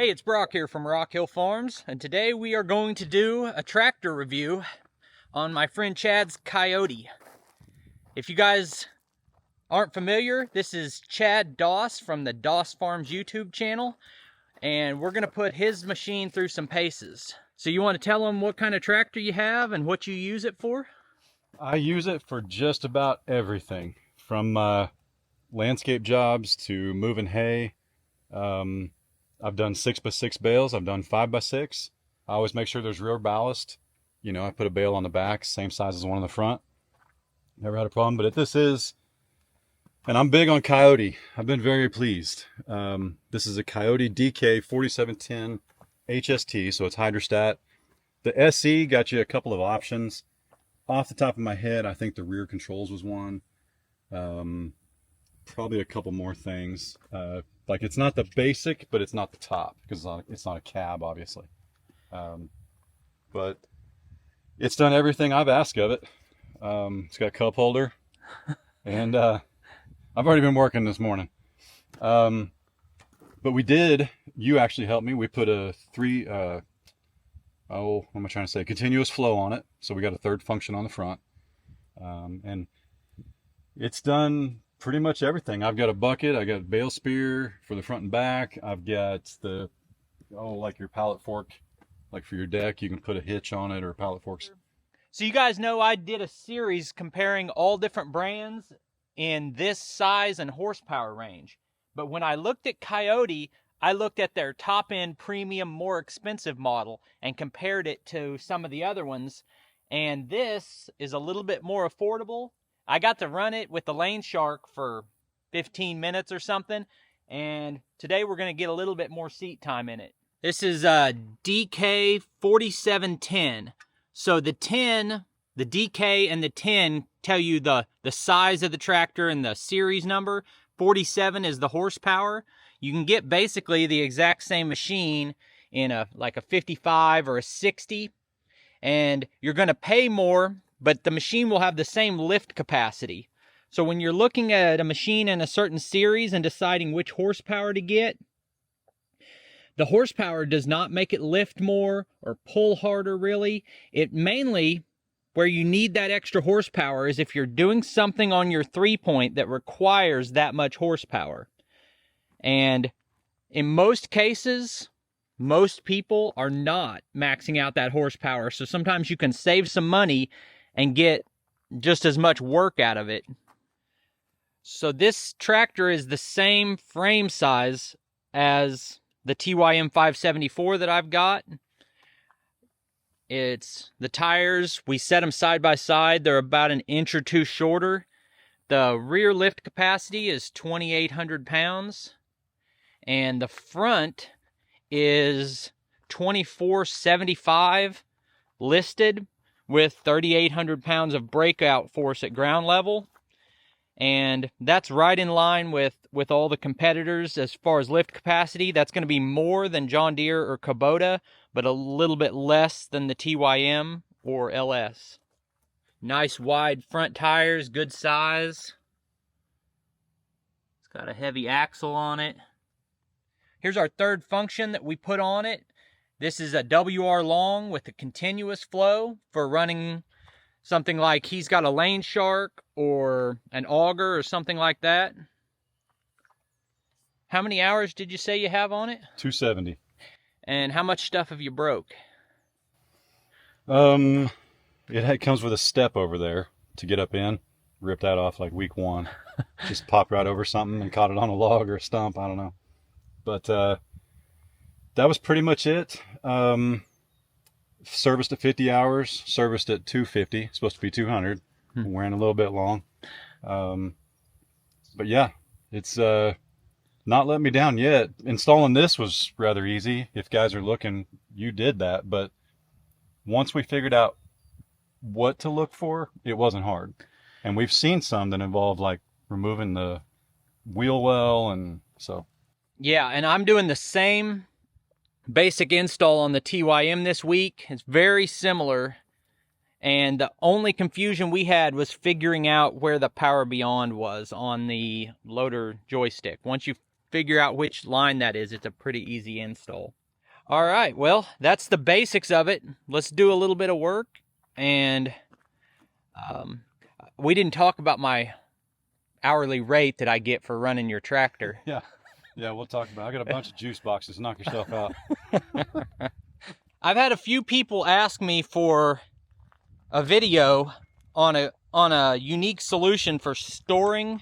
Hey, it's Brock here from Rock Hill Farms, and today we are going to do a tractor review on my friend Chad's Kioti. If you guys aren't familiar, this is Chad Doss from the Doss Farms YouTube channel, and we're going to put his machine through some paces. So you want to tell them what kind of tractor you have and what you use it for? I use it for just about everything, from landscape jobs to moving hay. I've done 6x6 bales. I've done 5x6. I always make sure there's rear ballast. You know, I put a bale on the back, same size as one on the front. Never had a problem. But this is, and I'm big on Kioti. I've been very pleased. This is a Kioti DK 4710 HST, so it's hydrostat. The SE got you a couple of options. Off the top of my head, I think the rear controls was one. Probably a couple more things. Like it's not the basic, but it's not the top because it's not a cab, obviously. But it's done everything I've asked of it. It's got a cup holder, and I've already been working this morning. But you actually helped me. We put a what am I trying to say? Continuous flow on it. So we got a third function on the front. And it's done pretty much everything. I've got a bucket, I got a bale spear for the front and back. I've got the, like your pallet fork, like for your deck, you can put a hitch on it or pallet forks. So you guys know I did a series comparing all different brands in this size and horsepower range. But when I looked at Kioti, I looked at their top-end premium, more expensive model and compared it to some of the other ones. And this is a little bit more affordable. I got to run it with the Lane Shark for 15 minutes or something, and today we're going to get a little bit more seat time in it. This is DK 4710. So the 10, the DK and the 10 tell you the size of the tractor and the series number. 47 is the horsepower. You can get basically the exact same machine in like a 55 or a 60, and you're going to pay more, but the machine will have the same lift capacity. So when you're looking at a machine in a certain series and deciding which horsepower to get, the horsepower does not make it lift more or pull harder, really. It mainly, where you need that extra horsepower is if you're doing something on your 3-point that requires that much horsepower. And in most cases, most people are not maxing out that horsepower. So sometimes you can save some money and get just as much work out of it. So this tractor is the same frame size as the TYM 574 that I've got. It's the tires, we set them side by side. They're about an inch or two shorter. The rear lift capacity is 2,800 pounds. And the front is 2,475 listed, with 3,800 pounds of breakout force at ground level. And that's right in line with all the competitors as far as lift capacity. That's going to be more than John Deere or Kubota, but a little bit less than the TYM or LS. Nice wide front tires, good size. It's got a heavy axle on it. Here's our third function that we put on it. This is a WR long with a continuous flow for running something like he's got a Lane Shark or an auger or something like that. How many hours did you say you have on it? 270. And how much stuff have you broke? It comes with a step over there to get up in. Ripped that off like week 1. Just popped right over something and caught it on a log or a stump. I don't know. But that was pretty much it. Serviced at 50 hours, serviced at 250. It's supposed to be 200. Wearing a little bit long. But yeah, it's not letting me down yet. Installing this was rather easy. If guys are looking, you did that. But once we figured out what to look for, it wasn't hard. And we've seen some that involve like removing the wheel well, and so. Yeah, and I'm doing the same basic install on the TYM this week. It's very similar, and the only confusion we had was figuring out where the power beyond was on the loader joystick. Once you figure out which line that is, it's a pretty easy install. All right, well, that's the basics of it. Let's do a little bit of work. And we didn't talk about my hourly rate that I get for running your tractor. Yeah, we'll talk about it. I got a bunch of juice boxes. Knock yourself out. I've had a few people ask me for a video on a unique solution for storing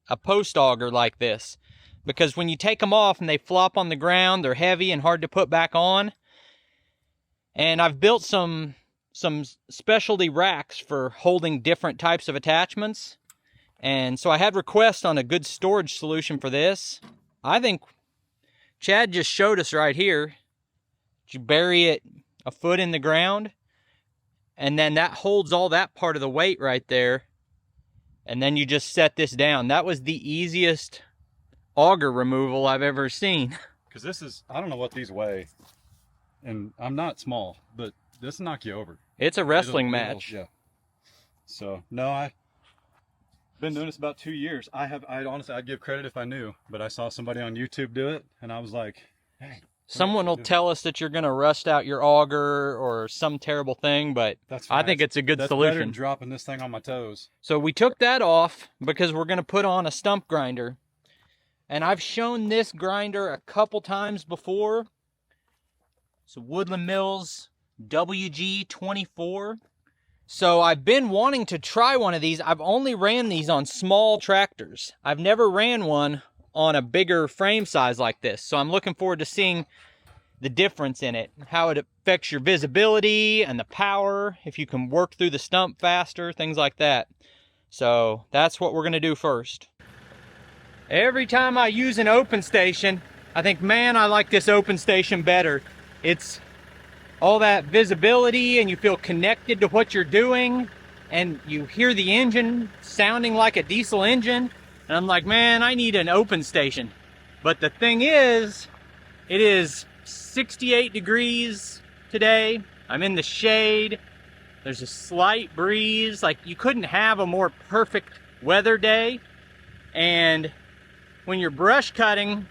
a post auger like this. Because when you take them off and they flop on the ground, they're heavy and hard to put back on. And I've built some specialty racks for holding different types of attachments. And so I had requests on a good storage solution for this. I think Chad just showed us right here. You bury it a foot in the ground, and then that holds all that part of the weight right there. And then you just set this down. That was the easiest auger removal I've ever seen. Because this is, I don't know what these weigh. And I'm not small, but this will knock you over. It's a wrestling match. Yeah. So, no, I've been doing this about 2 years. Honestly, I'd give credit if I knew, but I saw somebody on YouTube do it, and I was like, hey. Someone will tell us that you're going to rust out your auger or some terrible thing, but I think it's a good that's solution. Better than dropping this thing on my toes. So we took that off because we're going to put on a stump grinder. And I've shown this grinder a couple times before. It's a Woodland Mills WG24. So I've been wanting to try one of these. I've only ran these on small tractors. I've never ran one on a bigger frame size like this. So I'm looking forward to seeing the difference in it, how it affects your visibility and the power, if you can work through the stump faster, things like that. So that's what we're going to do first. Every time I use an open station, I think, man, I like this open station better. It's all that visibility and you feel connected to what you're doing and you hear the engine sounding like a diesel engine. And I'm like, man, I need an open station. But the thing is, it is 68 degrees today. I'm in the shade. There's a slight breeze. Like, you couldn't have a more perfect weather day. And when you're brush cutting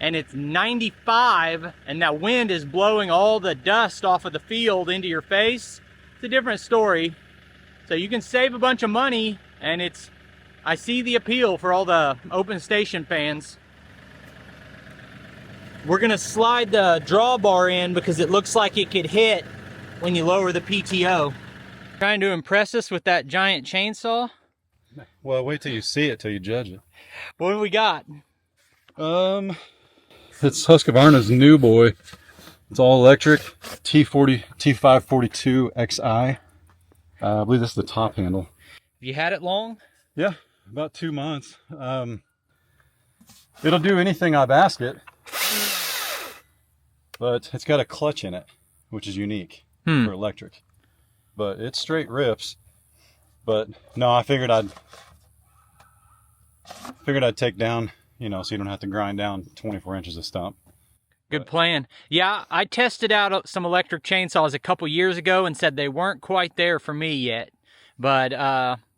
and it's 95 and that wind is blowing all the dust off of the field into your face, it's a different story. So you can save a bunch of money, and I see the appeal for all the open station fans. We're gonna slide the drawbar in because it looks like it could hit when you lower the PTO. Trying to impress us with that giant chainsaw? Well, wait till you see it till you judge it. What do we got? It's Husqvarna's new boy. It's all electric, T542 XI. I believe this is the top handle. Have you had it long? Yeah, about 2 months. It'll do anything I've asked it, but it's got a clutch in it, which is unique for electric. But it straight rips. But no, I figured I'd take down, so you don't have to grind down 24 inches of stump. Good plan. Yeah, I tested out some electric chainsaws a couple years ago and said they weren't quite there for me yet. But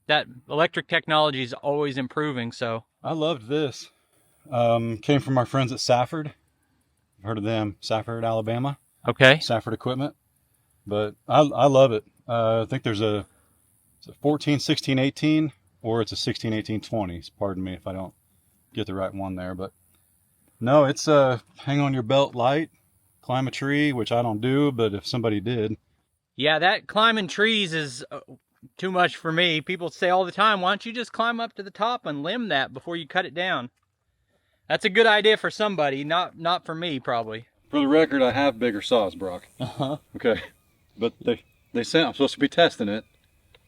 that electric technology is always improving, so. I loved this. Came from our friends at Safford. I've heard of them, Safford, Alabama. Okay. Safford Equipment. But I love it. I think there's a 14, 16, 18, or it's a 16, 18, 20. Pardon me if I don't get the right one there. But no, it's hang on your belt light, climb a tree, which I don't do, but if somebody did. Yeah, that climbing trees is too much for me. People say all the time, why don't you just climb up to the top and limb that before you cut it down? That's a good idea for somebody, not for me, probably. For the record, I have bigger saws, Brock. Uh-huh. Okay. But they said I'm supposed to be testing it,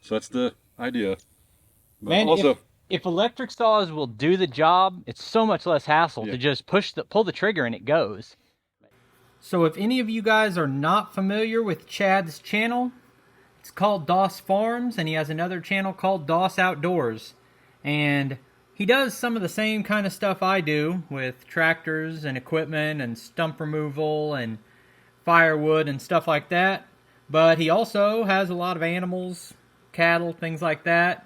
so that's the idea. But man, also, if electric saws will do the job, it's so much less hassle to just pull the trigger and it goes. So if any of you guys are not familiar with Chad's channel, it's called Doss Farms, and he has another channel called Doss Outdoors. And he does some of the same kind of stuff I do with tractors and equipment and stump removal and firewood and stuff like that. But he also has a lot of animals, cattle, things like that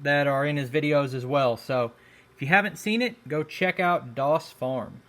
are in his videos as well. So if If you haven't seen it, go check out Doss Farm.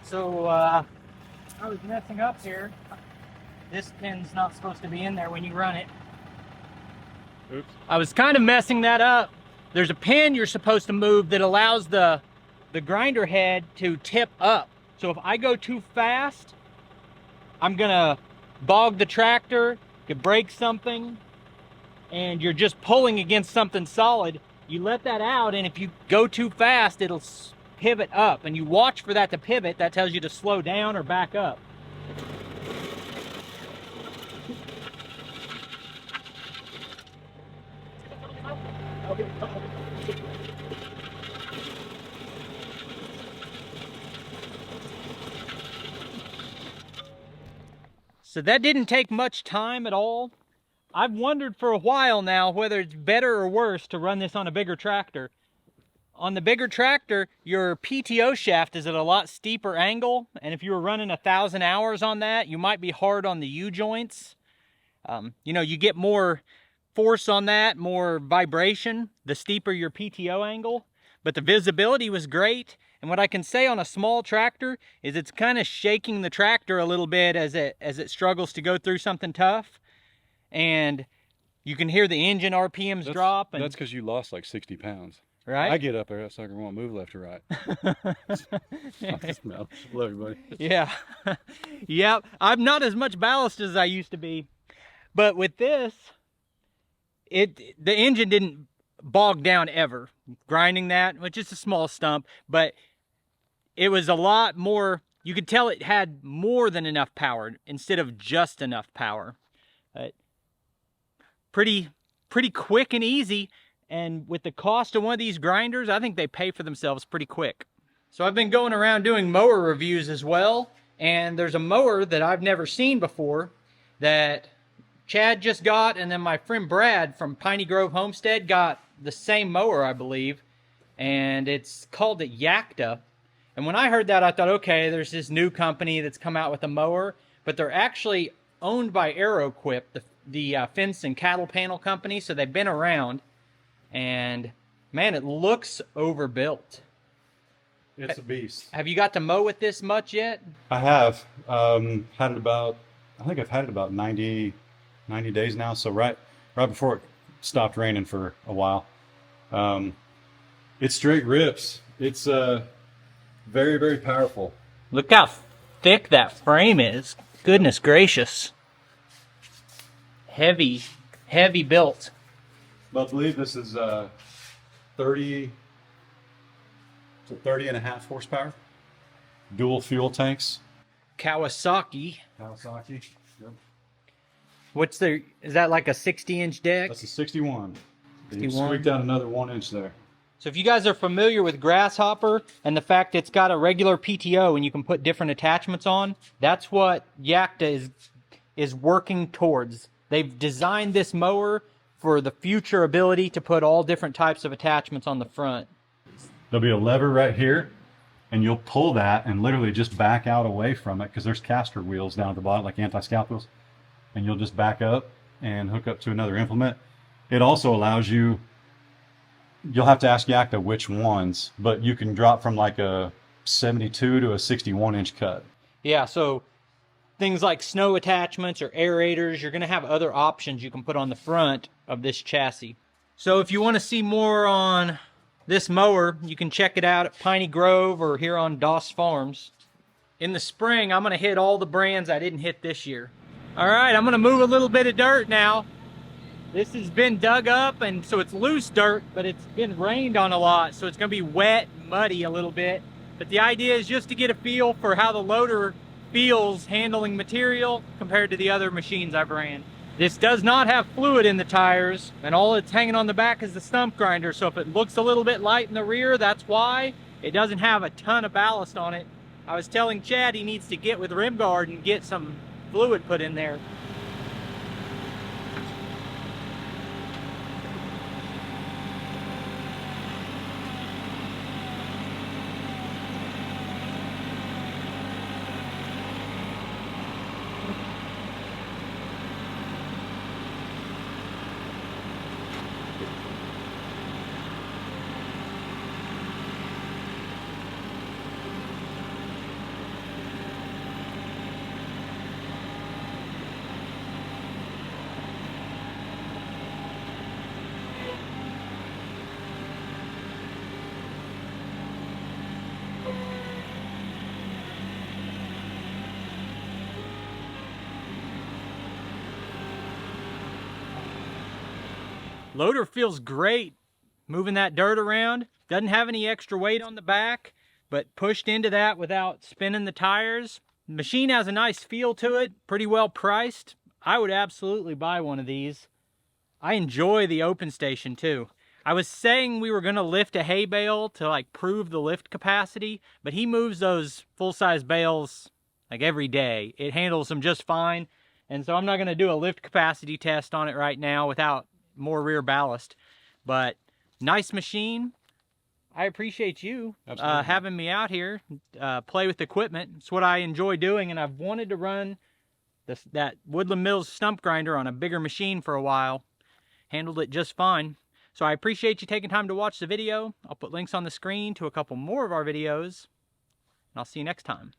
So I was messing up here. This pin's not supposed to be in there when you run it. Oops. I was kind of messing that up. There's a pin you're supposed to move that allows the grinder head to tip up. So if I go too fast, I'm gonna bog the tractor, could break something, and you're just pulling against something solid. You let that out, and if you go too fast, it'll pivot up, and you watch for that to pivot. That tells you to slow down or back up. So that didn't take much time at all. I've wondered for a while now whether it's better or worse to run this on a bigger tractor. On the bigger tractor, your PTO shaft is at a lot steeper angle, and if you were running 1,000 hours on that, you might be hard on the U-joints. You know, you get more force on that, more vibration, the steeper your PTO angle, but the visibility was great. And what I can say on a small tractor is it's kind of shaking the tractor a little bit as it struggles to go through something tough. And you can hear the engine RPMs drop. And that's because you lost like 60 pounds. Right? I get up there, that sucker won't move left or right. No, love you, buddy. Yeah. Yeah, I'm not as much ballast as I used to be. But with this, the engine didn't bog down ever. Grinding that, which is a small stump, but it was a lot more, you could tell it had more than enough power instead of just enough power. Pretty quick and easy. And with the cost of one of these grinders, I think they pay for themselves pretty quick. So I've been going around doing mower reviews as well. And there's a mower that I've never seen before that Chad just got, and then my friend Brad from Piney Grove Homestead got the same mower, I believe. And it's called the Yakta. And when I heard that, I thought, okay, there's this new company that's come out with a mower, but they're actually owned by Aeroquip, the fence and cattle panel company, so they've been around. And man, it looks overbuilt. It's a beast. Have you got to mow with this much yet? I have had it about, I think I've had it about 90 days now. So right before it stopped raining for a while. It straight rips. It's very, very powerful. Look how thick that frame is. Goodness gracious. Heavy built. Well, I believe this is 30 and a half horsepower. Dual fuel tanks. Kawasaki. Yep. Is that like a 60-inch deck? That's a 61. You 61. squeaked out another 1 inch there. So if you guys are familiar with Grasshopper and the fact it's got a regular PTO and you can put different attachments on, that's what Yakta is working towards. They've designed this mower for the future ability to put all different types of attachments on the front. There'll be a lever right here, and you'll pull that and literally just back out away from it, because there's caster wheels down at the bottom, like anti-scalp wheels, and you'll just back up and hook up to another implement. It also allows you, you'll have to ask Yakta which ones, but you can drop from like a 72 to a 61-inch cut. Yeah, so things like snow attachments or aerators, you're going to have other options you can put on the front of this chassis. So if you want to see more on this mower, you can check it out at Piney Grove or here on Doss Farms. In the spring, I'm going to hit all the brands I didn't hit this year. All right, I'm going to move a little bit of dirt now. This has been dug up, and so it's loose dirt, but it's been rained on a lot, so it's going to be wet, muddy a little bit. But the idea is just to get a feel for how the loader feels handling material compared to the other machines I've ran. This does not have fluid in the tires, and all it's hanging on the back is the stump grinder, so if it looks a little bit light in the rear, that's why. It doesn't have a ton of ballast on it. I was telling Chad he needs to get with Rimguard and get some fluid put in there. Loader feels great moving that dirt around. Doesn't have any extra weight on the back, but pushed into that without spinning the tires. The machine has a nice feel to it, pretty well priced. I would absolutely buy one of these. I enjoy the open station too. I was saying we were going to lift a hay bale to like prove the lift capacity, but he moves those full-size bales like every day. It handles them just fine, and so I'm not going to do a lift capacity test on it right now without more rear ballast. But nice machine. I appreciate you having me out here play with equipment. It's what I enjoy doing, and I've wanted to run that Woodland Mills stump grinder on a bigger machine for a while. Handled it just fine. So I appreciate you taking time to watch the video. I'll put links on the screen to a couple more of our videos, and I'll see you next time.